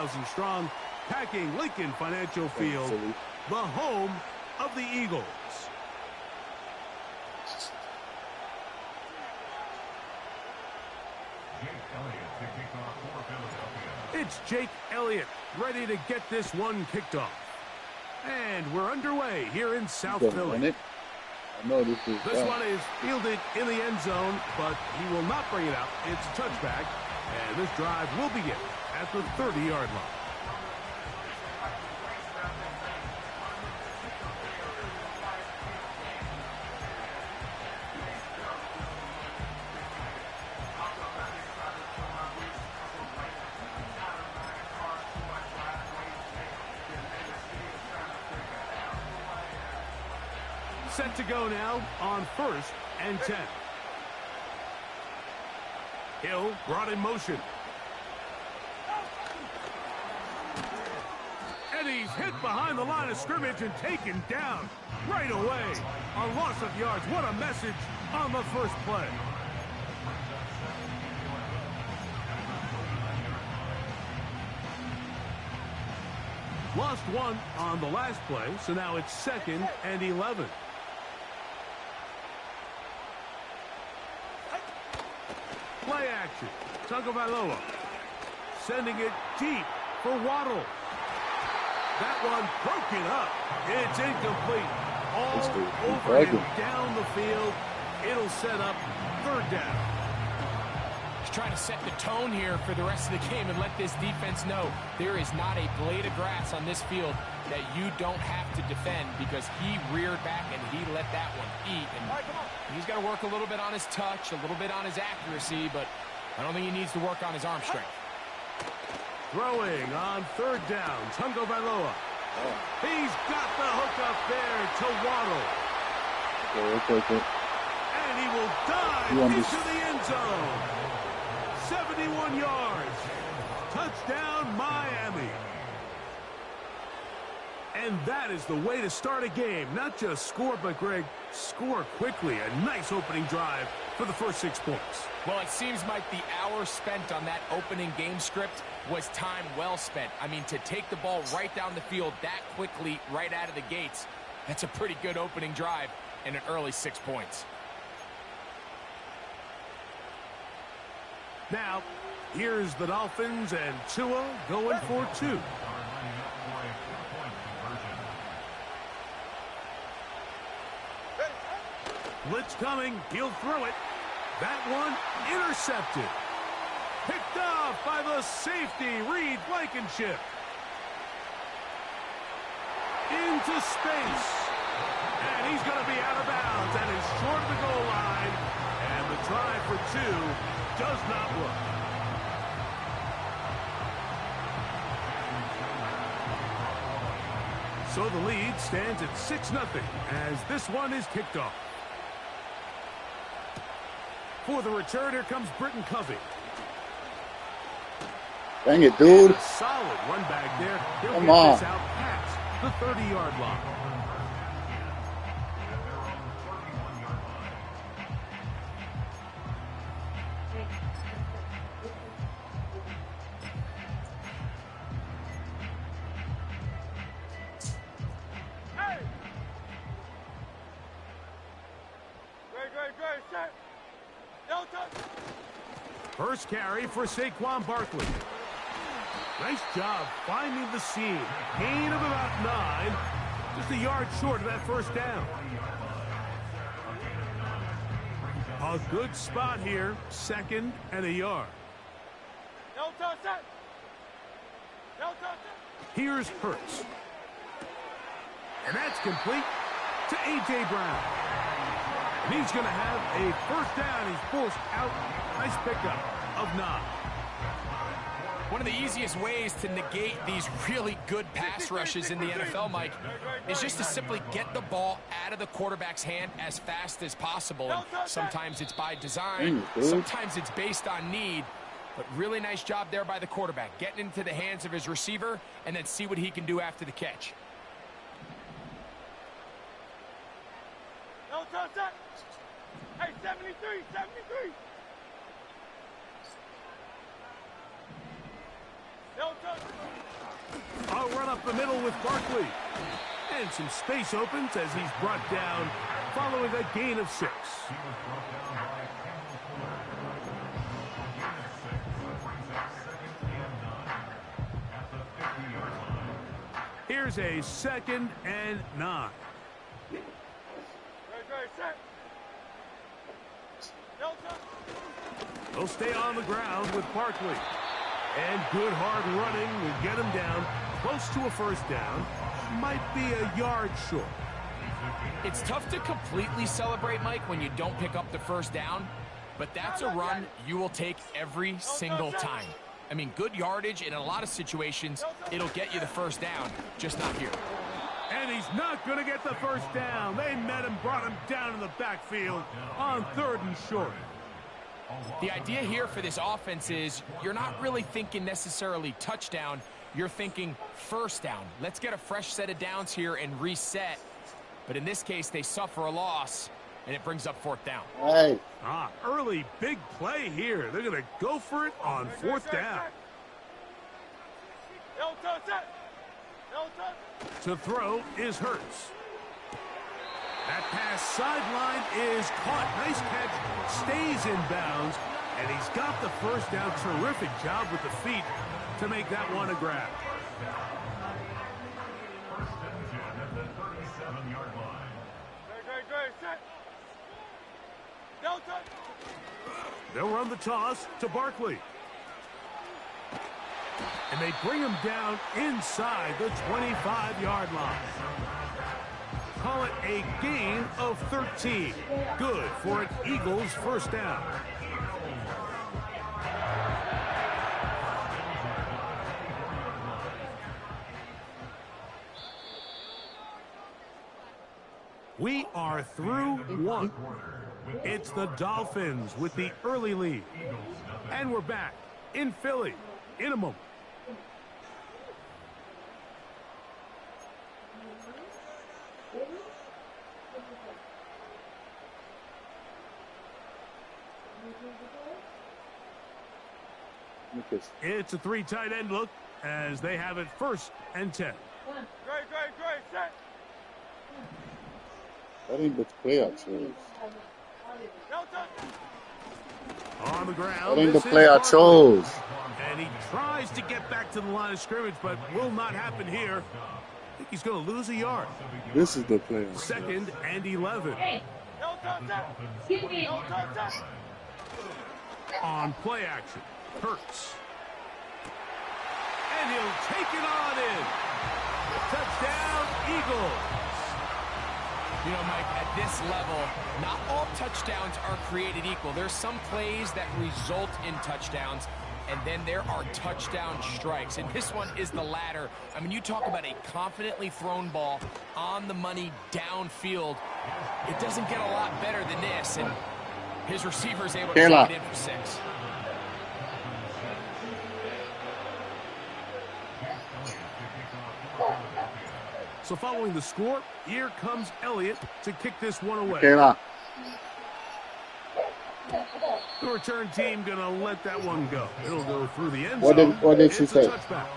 30,000 strong, packing Lincoln Financial Field, the home of the Eagles. It's Jake Elliott ready to get this one kicked off. And we're underway here in South Philly. I know this one is fielded in the end zone, but he will not bring it out. It's a touchback, and this drive will begin at the 30-yard line. Set to go now on 1st and 10. Hill brought in motion. And he's hit behind the line of scrimmage and taken down right away. A loss of yards. What a message on the first play. Lost one on the last play, so now it's 2nd and 11. Play action. Tagovailoa sending it deep for Waddle. That one broken up. It's incomplete. All over and down the field. It'll set up 3rd down. He's trying to set the tone here for the rest of the game and let this defense know there is not a blade of grass on this field that you don't have to defend, because he reared back and he let that one eat. And he's got to work a little bit on his touch, a little bit on his accuracy, but I don't think he needs to work on his arm strength. Throwing on 3rd down, Tagovailoa. He's got the hook up there to Waddle. Okay. And he will dive into the end zone. 71 yards. Touchdown, Miami. And that is the way to start a game. Not just score, but, Greg, score quickly. A nice opening drive for the first 6 points. Well, it seems like the hour spent on that opening game script was time well spent. I mean, to take the ball right down the field that quickly right out of the gates, that's a pretty good opening drive and an early 6 points. Now, here's the Dolphins and Tua going for 2. Blitz coming. He'll throw it. That one intercepted. Picked off by the safety, Reed Blankenship. Into space. And he's going to be out of bounds and is short of the goal line. And the try for 2 does not work. So the lead stands at 6-0 as this one is kicked off. For the return, here comes Britton Covey. Dang it, dude. A solid run back there. He'll Come get on. this out past the 30-yard line. First carry for Saquon Barkley. Nice job finding the seam. Gain of about 9. Just a yard short of that first down. A good spot here. 2nd and a yard. Here's Hurts. And that's complete to A.J. Brown. And he's going to have a first down. He's forced out. Nice pickup of 9. One of the easiest ways to negate these really good pass rushes in the NFL, Mike, is just to simply get the ball out of the quarterback's hand as fast as possible. And sometimes it's by design, sometimes it's based on need, but really nice job there by the quarterback, getting into the hands of his receiver and then see what he can do after the catch. Hey, 73. No touch. up the middle with Barkley. And some space opens as he's brought down following a gain of 6. Here's a 2nd and 9. They'll stay on the ground with Barkley. And good hard running will get him down close to a 1st down. Might be a yard short. It's tough to completely celebrate, Mike, when you don't pick up the 1st down, but that's a run you will take every single time. I mean, good yardage, and in a lot of situations, it'll get you the 1st down, just not here. And he's not going to get the 1st down. They met him, brought him down in the backfield on 3rd and short. The idea here for this offense is you're not really thinking necessarily touchdown. You're thinking 1st down. Let's get a fresh set of downs here and reset. But in this case, they suffer a loss, and it brings up 4th down. Hey. Early big play here. They're going to go for it on 4th down. To throw is Hurts. That pass sideline is caught. Nice catch. Stays in bounds. And he's got the 1st down. Terrific job with the feet to make that one a grab. They'll run the toss to Barkley. And they bring him down inside the 25-yard line. Call it a gain of 13. Good for an Eagles 1st down. We are through 1. It's the Dolphins with the early lead. And we're back in Philly in a moment. It's a 3 tight end look as they have it 1st and 10. Great, set. That ain't the play I chose. On the ground. That ain't the play I chose. And he tries to get back to the line of scrimmage, but will not happen here. I think he's going to lose a yard. This is the play I chose. 2nd and 11. On play action, Hurts. And he'll take it on in. Touchdown, Eagles. You know, Mike, at this level, not all touchdowns are created equal. There's some plays that result in touchdowns, and then there are touchdown strikes. And this one is the latter. I mean, you talk about a confidently thrown ball on the money downfield. It doesn't get a lot better than this, and his receiver's able to take it in for 6. So following the score, here comes Elliott to kick this one away. Kayla. The return team going to let that one go. It'll go through the end zone. What did she say? Touchback.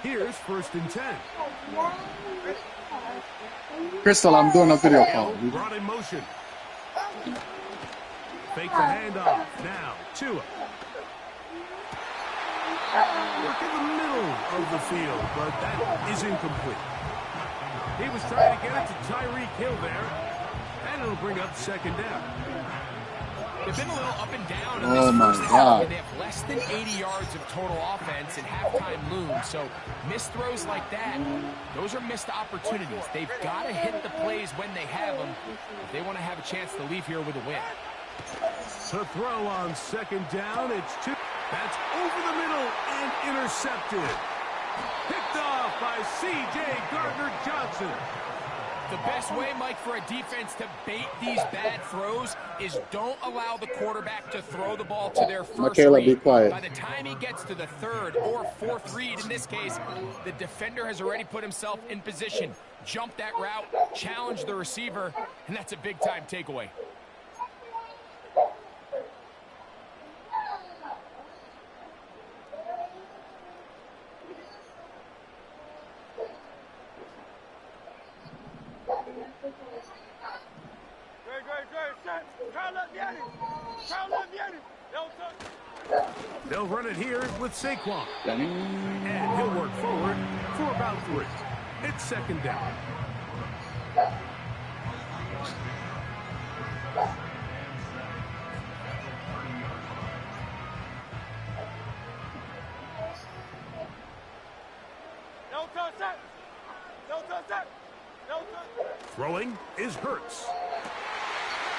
Here's 1st and 10. Crystal, I'm doing a video call. Brought in motion. Fake the handoff. Now, Tua. Work in the middle of the field, but that is incomplete. He was trying to get it to Tyreek Hill there, and it'll bring up 2nd down. They've been a little up and down in Oh this my first half. God. They have less than 80 yards of total offense and halftime looms. So missed throws like that, those are missed opportunities. They've got to hit the plays when they have them if they want to have a chance to leave here with a win. To throw on 2nd down, it's 2. That's over the middle and intercepted. Picked off by C.J. Gardner-Johnson. The best way, Mike, for a defense to bait these bad throws is don't allow the quarterback to throw the ball to their first Michaela, be read. quiet. By the time he gets to the third or fourth read, in this case, the defender has already put himself in position. Jump that route, challenge the receiver, and that's a big-time takeaway. They'll run it here with Saquon. And he'll work forward for about 3. It's second down. Throwing is Hurts.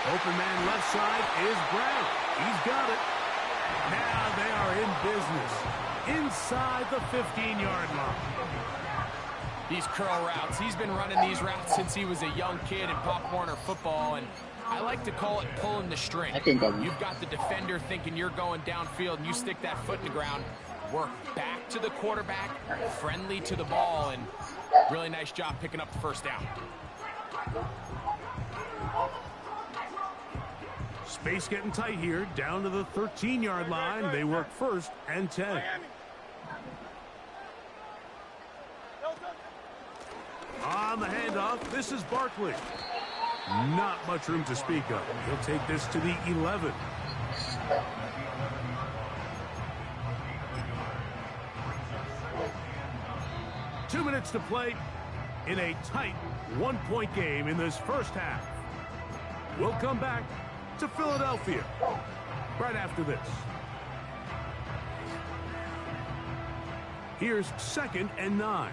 Open man left side is Brown. He's got it. Now they are in business inside the 15-yard line. These curl routes, he's been running these routes since he was a young kid in Pop Warner football, and I like to call it pulling the string. You've got the defender thinking you're going downfield, and you stick that foot in the ground, work back to the quarterback, friendly to the ball, and really nice job picking up the first down. Space getting tight here, down to the 13-yard line. They work first and 10. On the handoff, this is Barkley. Not much room to speak of. He'll take this to the 11. Two minutes to play in a tight one-point game in this first half. We'll come back to Philadelphia right after this. Here's 2nd and 9.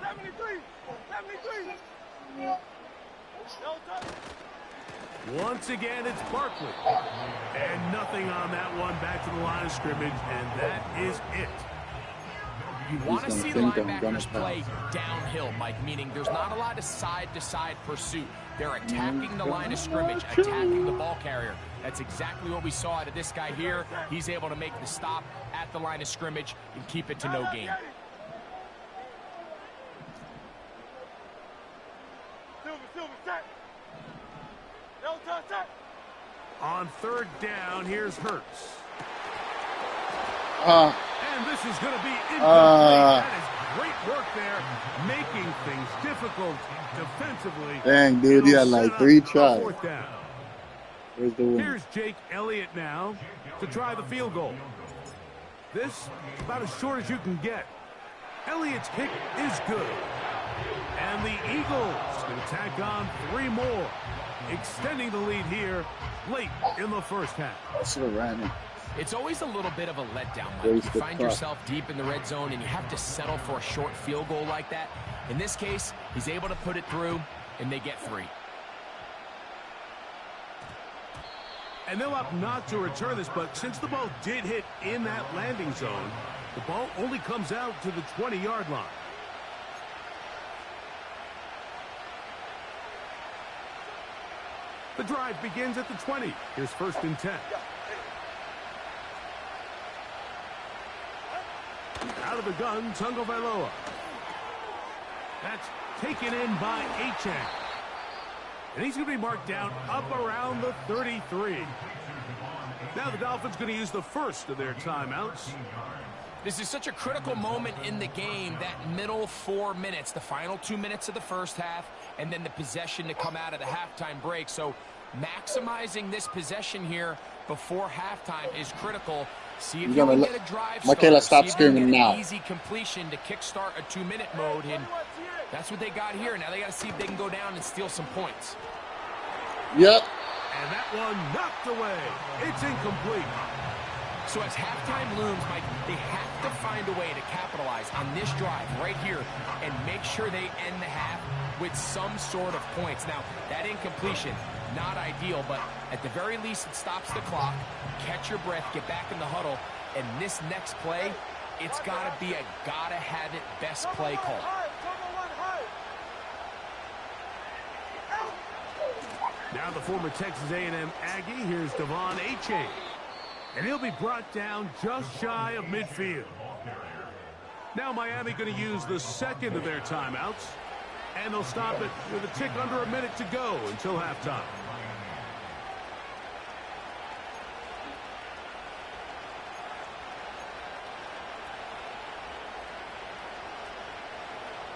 73. Once again, it's Barkley. And nothing on that one, back to the line of scrimmage, and that is it. You want to see linebackers play downhill, Mike, meaning there's not a lot of side-to-side pursuit. They're attacking the line of scrimmage, attacking the ball carrier. That's exactly what we saw out of this guy here. He's able to make the stop at the line of scrimmage and keep it to no gain. On 3rd down, here's Hurts. And this is going to be incomplete. That is great work there, making things difficult defensively. Dang, dude, you had like 3 tries. Where's the win? Here's Jake Elliott now to try the field goal. This about as short as you can get. Elliott's kick is good. And the Eagles can tack on 3 more, extending the lead here late in the first half. Should have ran it. It's always a little bit of a letdown, Mike. You find yourself deep in the red zone, and you have to settle for a short field goal like that. In this case, he's able to put it through, and they get 3. And they'll opt not to return this, but since the ball did hit in that landing zone, the ball only comes out to the 20-yard line. The drive begins at the 20. Here's 1st and 10. Out of the gun, Tagovailoa. That's taken in by Achane. And he's going to be marked down up around the 33. Now the Dolphins going to use the first of their timeouts. This is such a critical moment in the game, that middle 4 minutes, the final 2 minutes of the first half, and then the possession to come out of the halftime break. So maximizing this possession here before halftime is critical. See if you can get a drive Michaela, stop start. screaming now. Easy completion to kickstart a 2-minute mode, and that's what they got here. Now they got to see if they can go down and steal some points. Yep. And that one knocked away. It's incomplete. So as halftime looms, Mike, they have to find a way to capitalize on this drive right here and make sure they end the half with some sort of points. Now, that incompletion, not ideal, but at the very least, it stops the clock. Catch your breath, get back in the huddle, and this next play it's got to be a gotta-have-it best play call. Now the former Texas A&M Aggie, here's Devon Achane. And he'll be brought down just shy of midfield. Now Miami going to use the second of their timeouts. And they'll stop it with a tick under a minute to go until halftime.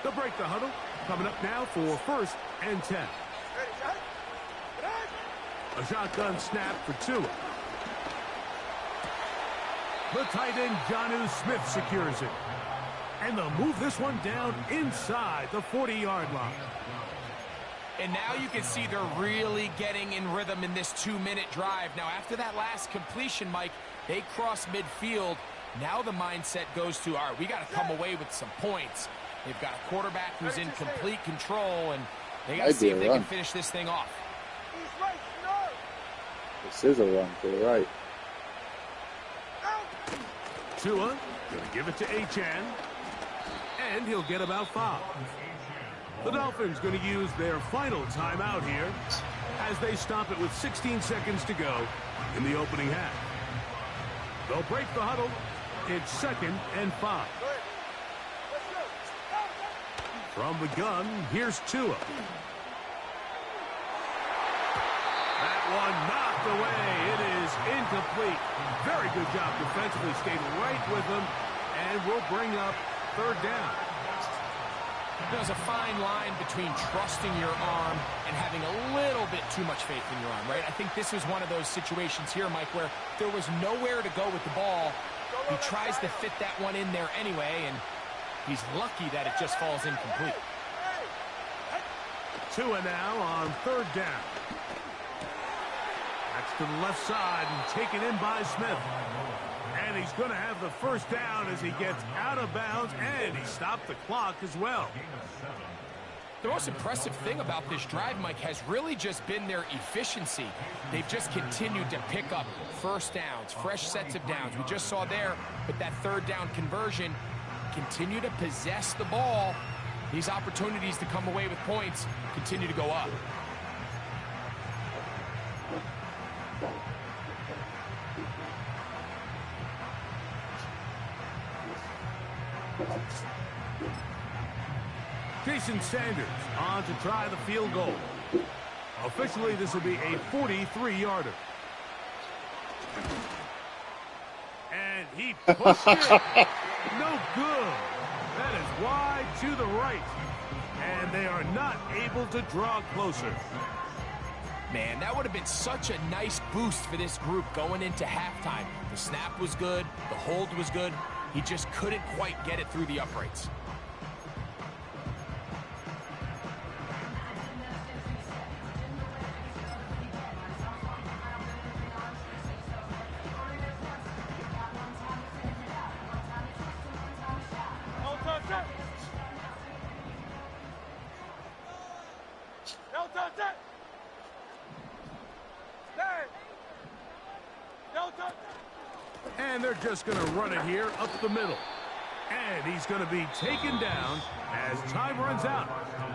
They'll break the huddle. Coming up now for 1st and 10. A shotgun snap for Tua. The tight end, Jonnu Smith, secures it. And they'll move this one down inside the 40-yard line. And now you can see they're really getting in rhythm in this 2-minute drive. Now, after that last completion, Mike, they cross midfield. Now the mindset goes to, all right, we got to come away with some points. They've got a quarterback who's in complete control, and they got to see if they can finish this thing off. This is a run to the right. Tua going to give it to Achane. And he'll get about 5. The Dolphins going to use their final timeout here as they stop it with 16 seconds to go in the opening half. They'll break the huddle. It's 2nd and 5. From the gun, here's Tua. That one knocked away. It is incomplete. Very good job defensively. Stayed right with them. And we'll bring up 3rd down. There's a fine line between trusting your arm and having a little bit too much faith in your arm, right? I think this was one of those situations here, Mike, where there was nowhere to go with the ball. He tries to fit that one in there anyway, and he's lucky that it just falls incomplete. Tua now on 3rd down. That's to the left side and taken in by Smith. And he's going to have the 1st down as he gets out of bounds, and he stopped the clock as well. The most impressive thing about this drive, Mike, has really just been their efficiency. They've just continued to pick up 1st downs, fresh sets of downs. We just saw there, but that 3rd down conversion, continue to possess the ball. These opportunities to come away with points continue to go up. Jason Sanders on to try the field goal. Officially, this will be a 43-yarder. And he pushed it. No good. That is wide to the right. And they are not able to draw closer. Man, that would have been such a nice boost for this group going into halftime. The snap was good. The hold was good. He just couldn't quite get it through the uprights. And they're just going to run it here up the middle. And he's going to be taken down as time runs out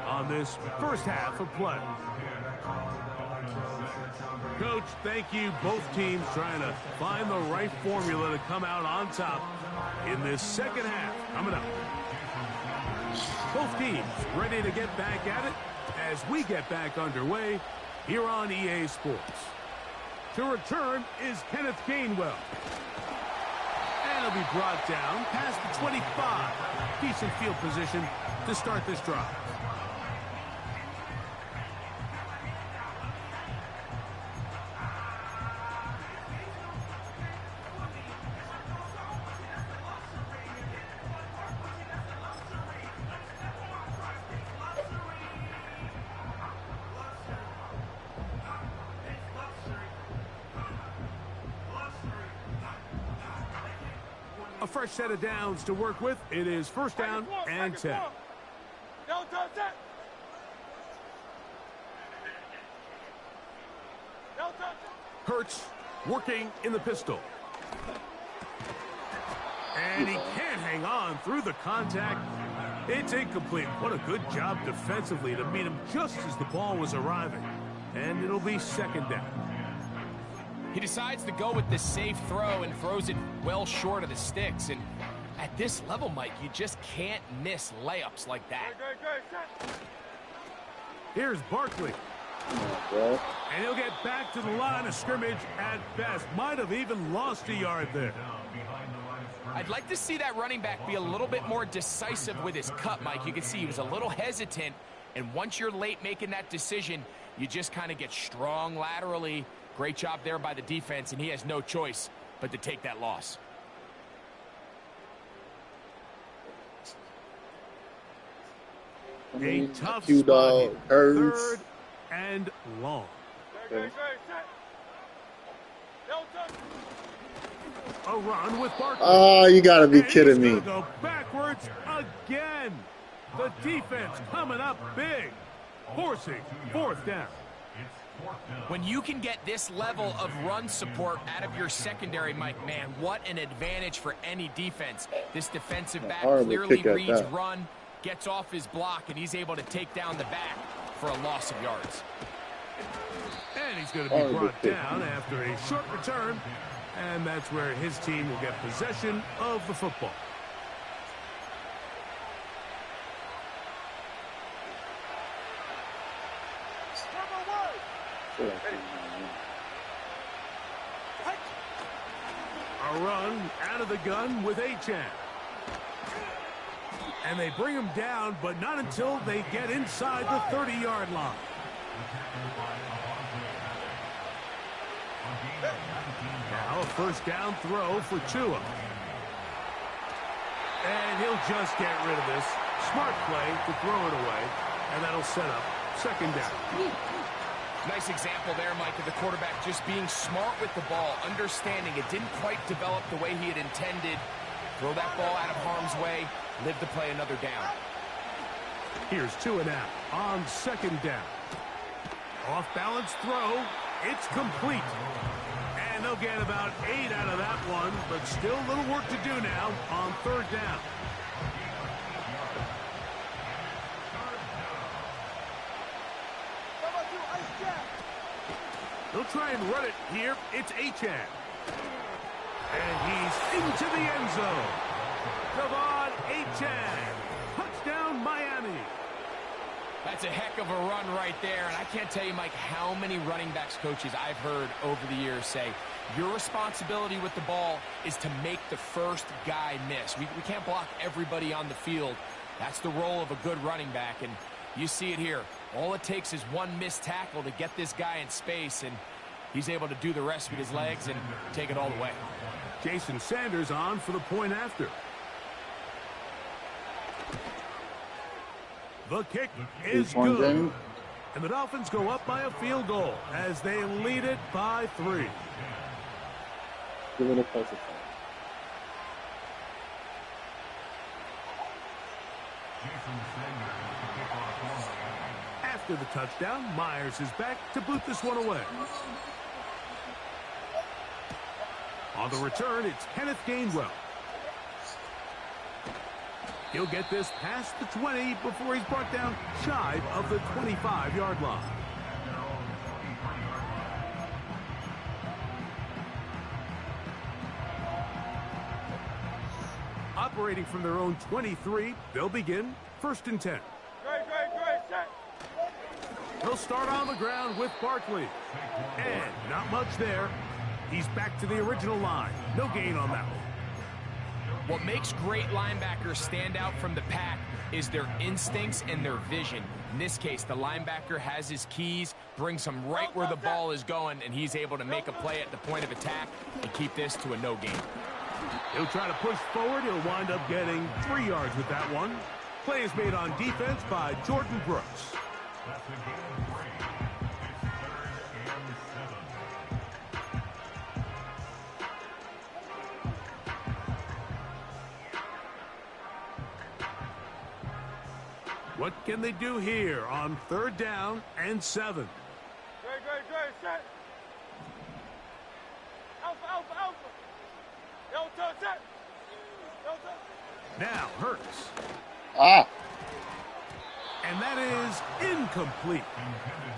on this 1st half of play. Coach, thank you. Both teams trying to find the right formula to come out on top in this 2nd half. Coming up. Both teams ready to get back at it as we get back underway here on EA Sports. To return is Kenneth Gainwell. And he'll be brought down past the 25. Decent field position to start this drive. A fresh set of downs to work with. It is 1st down and 10. Hurts working in the pistol. And he can't hang on through the contact. It's incomplete. What a good job defensively to meet him just as the ball was arriving. And it'll be second down. He decides to go with the safe throw and throws it well short of the sticks. And at this level, Mike, you just can't miss layups like that. Here's Barkley. And he'll get back to the line of scrimmage at best. Might have even lost a yard there. I'd like to see that running back be a little bit more decisive with his cut, Mike. You can see he was a little hesitant. And once you're late making that decision, you just kind of get strong laterally. Great job there by the defense, and he has no choice but to take that loss. A tough spot here. Third and long. Okay. A run with Barkley. Oh, you gotta be kidding me. Go backwards again. The defense coming up big, forcing fourth down. When you can get this level of run support out of your secondary, Mike, man, what an advantage for any defense. This defensive back clearly reads run, gets off his block, and he's able to take down the back for a loss of yards. And he's going to be brought down after a short return, and that's where his team will get possession of the football. A run out of the gun with Achan. And they bring him down, but not until they get inside the 30-yard line. Now a first down throw for Tua. And he'll just get rid of this. Smart play to throw it away, and that'll set up second down. Nice example there, Mike, of the quarterback just being smart with the ball, understanding it didn't quite develop the way he had intended. Throw that ball out of harm's way, live to play another down. Here's Tua now on second down. Off-balance throw. It's complete. And they'll get about 8 out of that one, but still a little work to do now on third down. He'll try and run it here. It's Achan. And he's into the end zone. Devon Achan. Touchdown, Miami. That's a heck of a run right there. And I can't tell you, Mike, how many running backs coaches I've heard over the years say, your responsibility with the ball is to make the first guy miss. We can't block everybody on the field. That's the role of a good running back. And you see it here. All it takes is one missed tackle to get this guy in space, and he's able to do the rest with his legs and take it all the way. Jason Sanders on for the point after. The kick is good. And the Dolphins go up by a field goal as they lead it by 3. Give it a closer shot. After the touchdown, Myers is back to boot this one away. On the return, it's Kenneth Gainwell. He'll get this past the 20 before he's brought down shy of the 25-yard line. Operating from their own 23, they'll begin first and 10. He'll start on the ground with Barkley. And not much there. He's back to the original line. No gain on that one. What makes great linebackers stand out from the pack is their instincts and their vision. In this case, the linebacker has his keys, brings him right where the ball is going, and he's able to make a play at the point of attack and keep this to a no gain. He'll try to push forward. He'll wind up getting 3 yards with that one. Play is made on defense by Jordan Brooks. What can they do here on third down and 7? Great, set. Alpha. Delta, set. Delta. Now Hurts. Ah. And that is incomplete.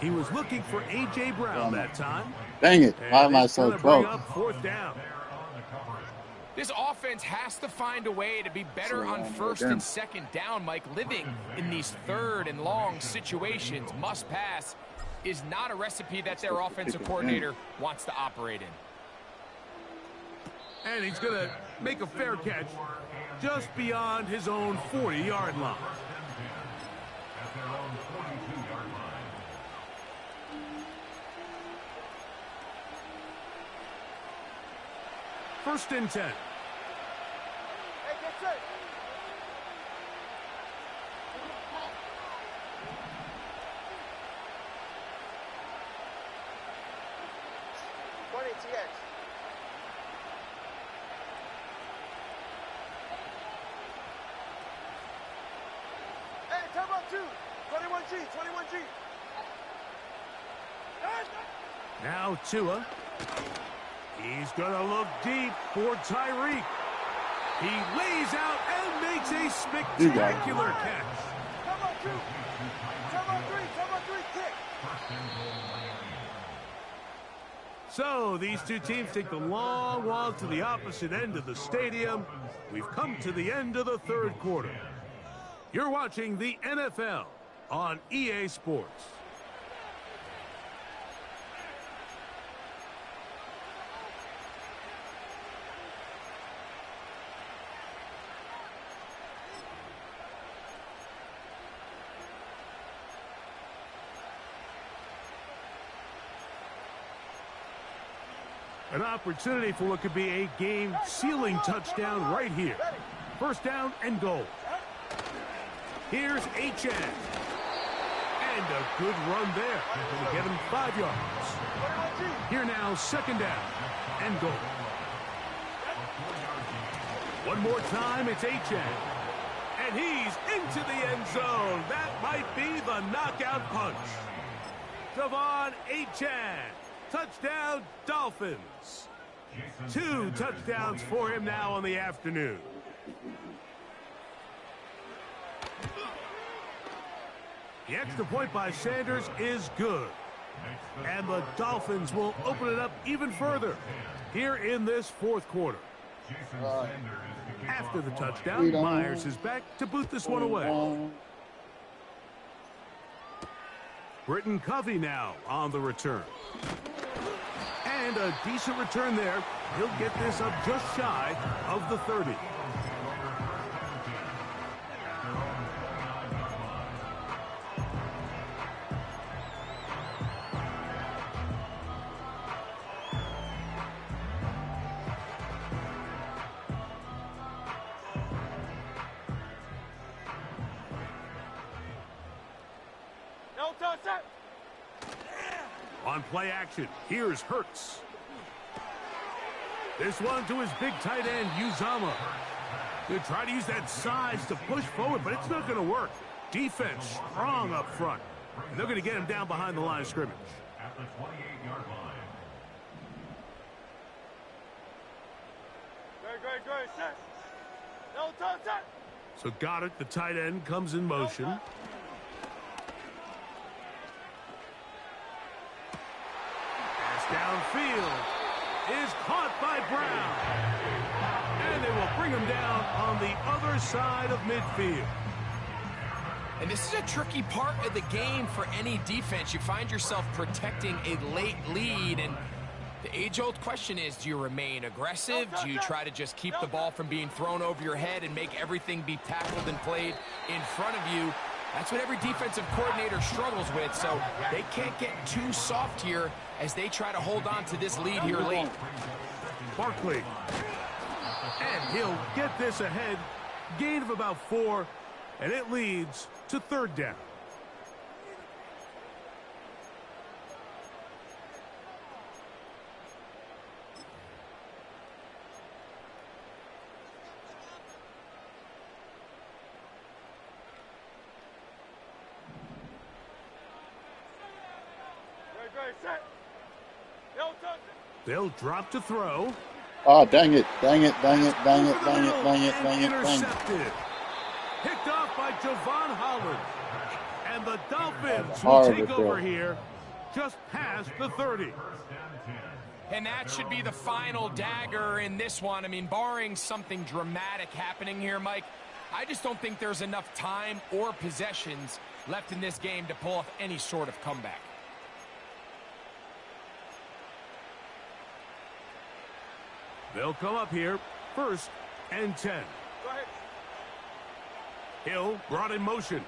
He was looking for A.J. Brown that time. Dang it. Why And am I it's so gonna bring close? up 4th down. This offense has to find a way to be better on 1st and 2nd down, Mike. Living in these 3rd and long situations, must pass, is not a recipe that their offensive coordinator wants to operate in. And he's going to make a fair catch just beyond his own 40-yard line. First and 10. Hey, get set. TX. Hey, come up 2. 21G, 21G. Now Tua. He's going to look deep for Tyreek. He lays out and makes a spectacular catch. Come on 2. Come on 3. Come on 3. Kick. So these two teams take the long walk to the opposite end of the stadium. We've come to the end of the 3rd quarter. You're watching the NFL on EA Sports. An opportunity for what could be a game-sealing touchdown right here. 1st down and goal. Here's H.N. And a good run there. Going to get him 5 yards. Here now, 2nd down and goal. One more time, it's H.N. And he's into the end zone. That might be the knockout punch. Devon H.N. Touchdown, Dolphins. 2 touchdowns for him now on the afternoon. The extra point by Sanders is good. And the Dolphins will open it up even further here in this 4th quarter. After the touchdown, Myers is back to boot this one away. Britton Covey now on the return. And a decent return there. He'll get this up just shy of the 30. No touch that. On play action, here's Hurts. This one to his big tight end, Uzama. He'll try to use that size to push forward, but it's not going to work. Defense strong up front. And they're going to get him down behind the line of scrimmage. At the 28-yard line. Great, set. No touch that. So Goddard, the tight end, comes in motion. Downfield is caught by Brown. And they will bring him down on the other side of midfield. And this is a tricky part of the game for any defense. You find yourself protecting a late lead, and the age-old question is, do you remain aggressive? Do you try to just keep the ball from being thrown over your head and make everything be tackled and played in front of you? That's what every defensive coordinator struggles with, so they can't get too soft here as they try to hold on to this lead here late. Barkley. And he'll get this ahead. Gain of about 4, and it leads to 3rd down. Great, set. No touch. They'll drop to throw. Oh, dang it, dang it, dang it, dang it, dang it, dang it, dang it, dang it. Intercepted. Picked off by Javon Holland. And the Dolphins will Horrible take throw. over here just past the 30. And that should be the final dagger in this one. I mean, barring something dramatic happening here, Mike, I just don't think there's enough time or possessions left in this game to pull off any sort of comeback. They'll come up here, 1st and 10. Go ahead. Hill brought in motion.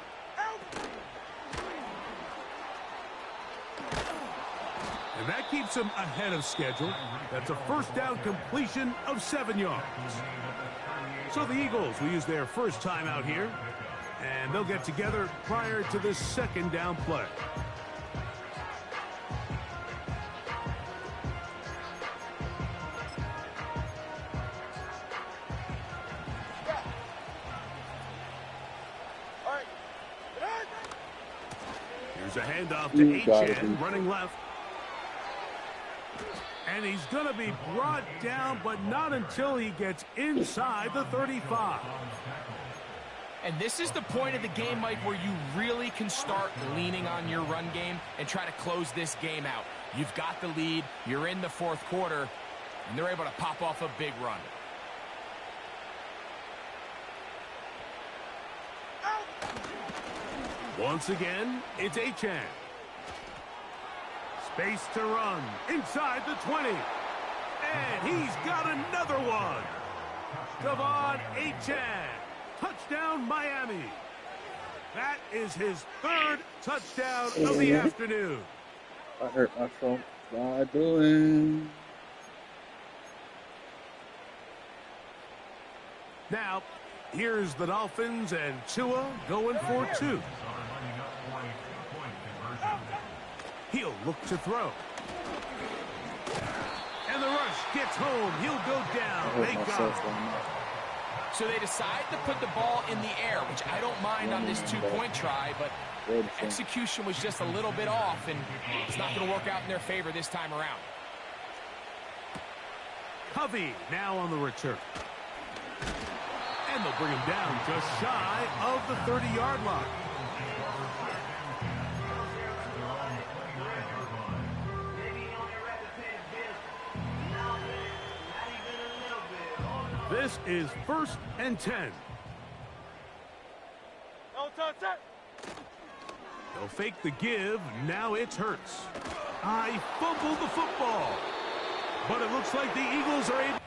And that keeps him ahead of schedule. That's a 1st down completion of 7 yards. So the Eagles will use their first time out here, and they'll get together prior to this 2nd down play. All right. Here's a handoff to You gotta Achane, be- running left. And he's going to be brought down, but not until he gets inside the 35. And this is the point of the game, Mike, where you really can start leaning on your run game and try to close this game out. You've got the lead, you're in the 4th quarter, and they're able to pop off a big run. Once again, it's Achane. Space to run inside the 20. And he's got another one. Javon Achane. Touchdown, Miami. That is his 3rd touchdown of the afternoon. I hurt myself by doing. Now, here's the Dolphins and Tua going for 2. He'll look to throw. And the rush gets home. He'll go I down. hurt They got myself him. on that. So they decide to put the ball in the air, which I don't mind on this 2-point try, but execution was just a little bit off, and it's not going to work out in their favor this time around. Covey now on the return. And they'll bring him down just shy of the 30-yard line. This is 1st and 10. No time, set. They'll fake the give. Now it's Hurts. I fumbled the football. But it looks like the Eagles are able.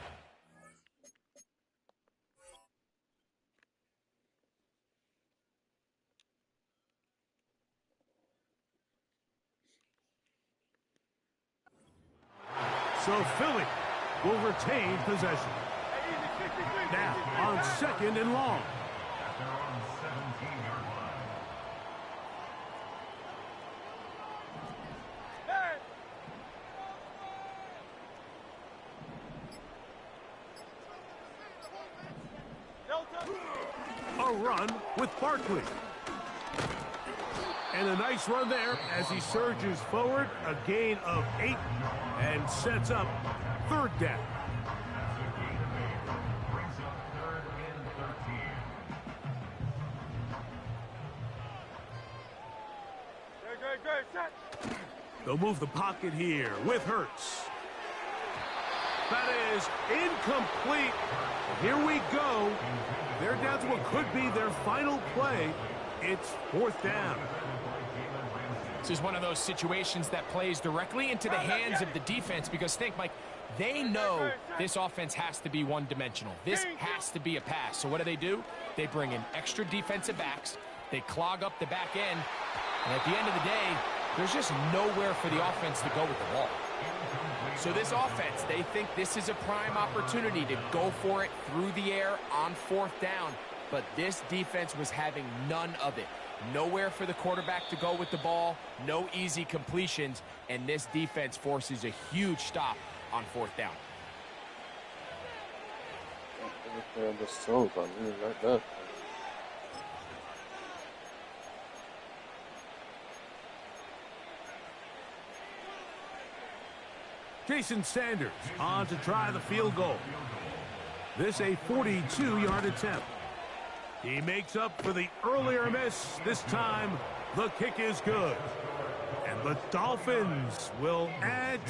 So Philly will retain possession. Now on 2nd and long. They're on 17-yard line. Hey. No time. A run with Barkley. And a nice run there as he surges forward. A gain of 8 and sets up 3rd down. Brings up 3rd and 13. Good, set. They'll move the pocket here with Hurts. That is incomplete. Here we go. They're down to what could be their final play. It's 4th down. This is one of those situations that plays directly into the hands of the defense because think, Mike, they know this offense has to be one-dimensional. This has to be a pass. So what do? They bring in extra defensive backs. They clog up the back end. And at the end of the day, there's just nowhere for the offense to go with the ball. So this offense, they think this is a prime opportunity to go for it through the air on 4th down. But this defense was having none of it. Nowhere for the quarterback to go with the ball, no easy completions, and this defense forces a huge stop on 4th down. The soap, I really like that. Jason Sanders on to try the field goal. This a 42-yard attempt. He makes up for the earlier miss. This time, the kick is good. And the Dolphins will add to